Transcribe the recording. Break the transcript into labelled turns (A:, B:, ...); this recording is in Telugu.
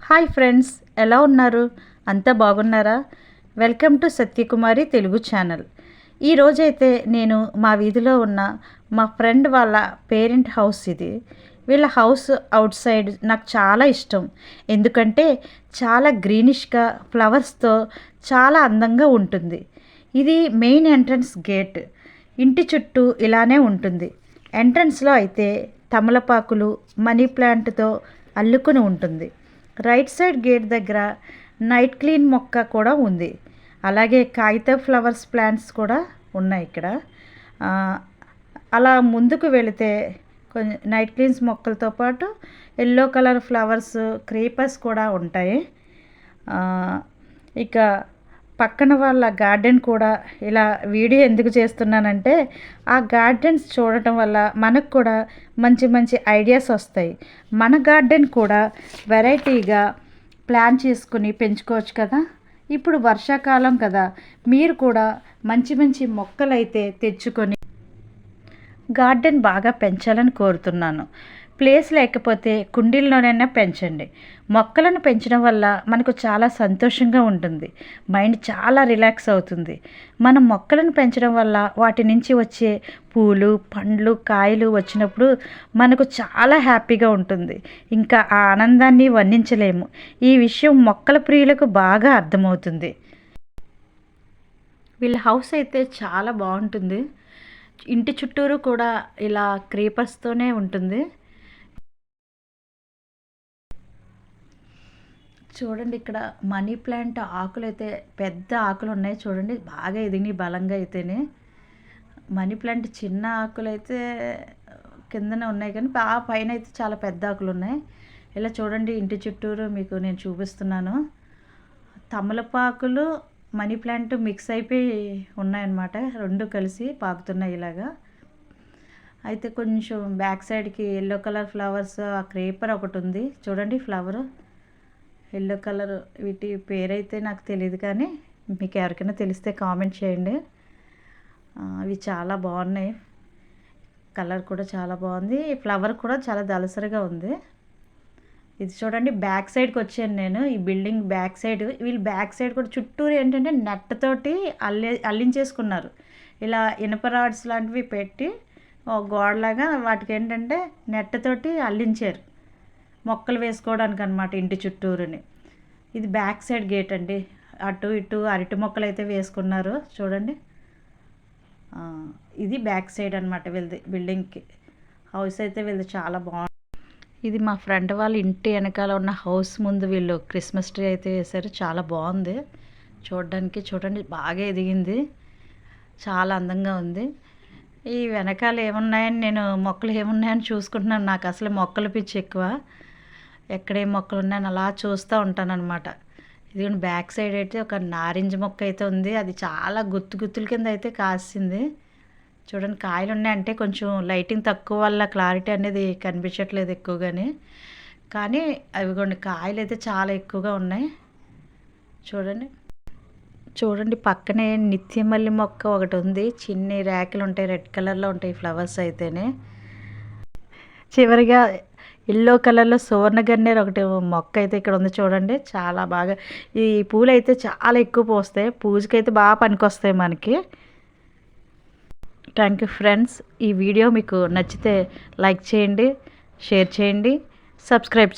A: హాయ్ ఫ్రెండ్స్, ఎలా ఉన్నారు? అంతా బాగున్నారా? Welcome to Satyakumari Telugu channel. ఈరోజైతే నేను మా వీధిలో ఉన్న మా ఫ్రెండ్ వాళ్ళ పేరెంట్ హౌస్ ఇది. వీళ్ళ హౌస్ అవుట్ సైడ్ నాకు చాలా ఇష్టం. ఎందుకంటే చాలా గ్రీనిష్గా ఫ్లవర్స్తో చాలా అందంగా ఉంటుంది. ఇది మెయిన్ ఎంట్రన్స్ గేట్. ఇంటి చుట్టూ ఇలానే ఉంటుంది. ఎంట్రన్స్లో అయితే తమలపాకులు మనీ ప్లాంట్తో అల్లుకుని ఉంటుంది. రైట్ సైడ్ గేట్ దగ్గర నైట్ క్లీన్ మొక్క కూడా ఉంది. అలాగే కాగిత ఫ్లవర్స్ ప్లాంట్స్ కూడా ఉన్నాయి ఇక్కడ. అలా ముందుకు వెళితే కొంచెం నైట్ క్లీన్స్ మొక్కలతో పాటు ఎల్లో కలర్ ఫ్లవర్స్ క్రీపర్స్ కూడా ఉంటాయి. ఇక పక్కన వాళ్ళ గార్డెన్ కూడా ఇలా వీడియో ఎందుకు చేస్తున్నానంటే ఆ గార్డెన్స్ చూడటం వల్ల మనకు కూడా మంచి మంచి ఐడియాస్ వస్తాయి. మన గార్డెన్ కూడా వెరైటీగా ప్లాన్ చేసుకుని పెంచుకోవచ్చు కదా. ఇప్పుడు వర్షాకాలం కదా, మీరు కూడా మంచి మంచి మొక్కలైతే తెచ్చుకొని గార్డెన్ బాగా పెంచాలని కోరుతున్నాను. ప్లేస్ లేకపోతే కుండీల్లోనైనా పెంచండి. మొక్కలను పెంచడం వల్ల మనకు చాలా సంతోషంగా ఉంటుంది. మైండ్ చాలా రిలాక్స్ అవుతుంది. మనం మొక్కలను పెంచడం వల్ల వాటి నుంచి వచ్చే పూలు పండ్లు కాయలు వచ్చినప్పుడు మనకు చాలా హ్యాపీగా ఉంటుంది. ఇంకా ఆ ఆనందాన్ని వర్ణించలేము. ఈ విషయం మొక్కల ప్రియులకు బాగా అర్థమవుతుంది. వీళ్ళ హౌస్ అయితే చాలా బాగుంటుంది. ఇంటి చుట్టూరు కూడా ఇలా క్రీపర్స్తోనే ఉంటుంది. చూడండి, ఇక్కడ మనీ ప్లాంట్ ఆకులు అయితే పెద్ద ఆకులు ఉన్నాయి. చూడండి, బాగా ఎదిగి బలంగా అయితేనే. మనీ ప్లాంట్ చిన్న ఆకులు అయితే కిందనే ఉన్నాయి, కానీ పైన అయితే చాలా పెద్ద ఆకులు ఉన్నాయి. ఇలా చూడండి, ఇంటి చుట్టూరు మీకు నేను చూపిస్తున్నాను. తమలపాకులు మనీ ప్లాంట్ మిక్స్ అయిపోయి ఉన్నాయన్నమాట. రెండు కలిసి పాకుతున్నాయి ఇలాగా. అయితే కొంచెం బ్యాక్ సైడ్కి ఎల్లో కలర్ ఫ్లవర్స్ ఆ క్రేపర్ ఒకటి ఉంది. చూడండి, ఫ్లవర్ ఎల్లో కలర్. వీటి పేరైతే నాకు తెలియదు, కానీ మీకు ఎవరికైనా తెలిస్తే కామెంట్ చేయండి. అవి చాలా బాగున్నాయి. కలర్ కూడా చాలా బాగుంది. ఫ్లవర్ కూడా చాలా దళసరిగా ఉంది. ఇది చూడండి, బ్యాక్ సైడ్కి వచ్చాను నేను. ఈ బిల్డింగ్ బ్యాక్ సైడ్, వీళ్ళు బ్యాక్ సైడ్ కూడా చుట్టూరు ఏంటంటే నెట్ తోటి అల్లించేసుకున్నారు. ఇలా ఇనప రాడ్స్ లాంటివి పెట్టి గోడలాగా వాటికి ఏంటంటే నెట్ తోటి అల్లించారు, మొక్కలు వేసుకోవడానికి అనమాట ఇంటి చుట్టూరుని. ఇది బ్యాక్ సైడ్ గేట్ అండి. అటు ఇటు అరటి మొక్కలు అయితే వేసుకున్నారు చూడండి. ఇది బ్యాక్ సైడ్ అనమాట వీళ్ళది. బిల్డింగ్కి హౌస్ అయితే వీళ్ళది చాలా బాగుంది. ఇది మా ఫ్రెండ్ వాళ్ళ ఇంటి వెనకాల ఉన్న హౌస్ ముందు వీళ్ళు క్రిస్మస్ ట్రీ అయితే వేశారు. చాలా బాగుంది చూడడానికి. చూడండి, బాగా ఎదిగింది, చాలా అందంగా ఉంది. ఈ వెనకాల ఏమున్నాయని నేను మొక్కలు ఏమున్నాయని చూసుకుంటున్నాను. నాకు అసలు మొక్కలు పిచ్చి ఎక్కువ. ఎక్కడే మొక్కలు ఉన్నాయని అలా చూస్తూ ఉంటాను అనమాట. ఇది బ్యాక్ సైడ్ అయితే ఒక నారింజ మొక్క అయితే ఉంది. అది చాలా గుత్తుల కింద అయితే కాసింది. చూడండి, కాయలు ఉన్నాయంటే కొంచెం లైటింగ్ తక్కువ వల్ల క్లారిటీ అనేది కనిపించట్లేదు ఎక్కువగానే, కానీ అవి కొన్ని కాయలు అయితే చాలా ఎక్కువగా ఉన్నాయి. చూడండి పక్కనే నిత్యమల్లి మొక్క ఒకటి ఉంది. చిన్ని ర్యాకులు ఉంటాయి, రెడ్ కలర్లో ఉంటాయి ఫ్లవర్స్ అయితేనే. చివరిగా ఎల్లో కలర్లో సువర్ణగన్నేరు ఒకటి మొక్క అయితే ఇక్కడ ఉంది. చూడండి, చాలా బాగా ఈ పూలు అయితే చాలా ఎక్కువ పూస్తాయి. పూజకైతే బాగా పనికొస్తాయి మనకి. Thank you friends. ఈ వీడియో మీకు నచ్చితే లైక్ చేయండి, షేర్ చేయండి, సబ్స్క్రైబ్ చేయండి.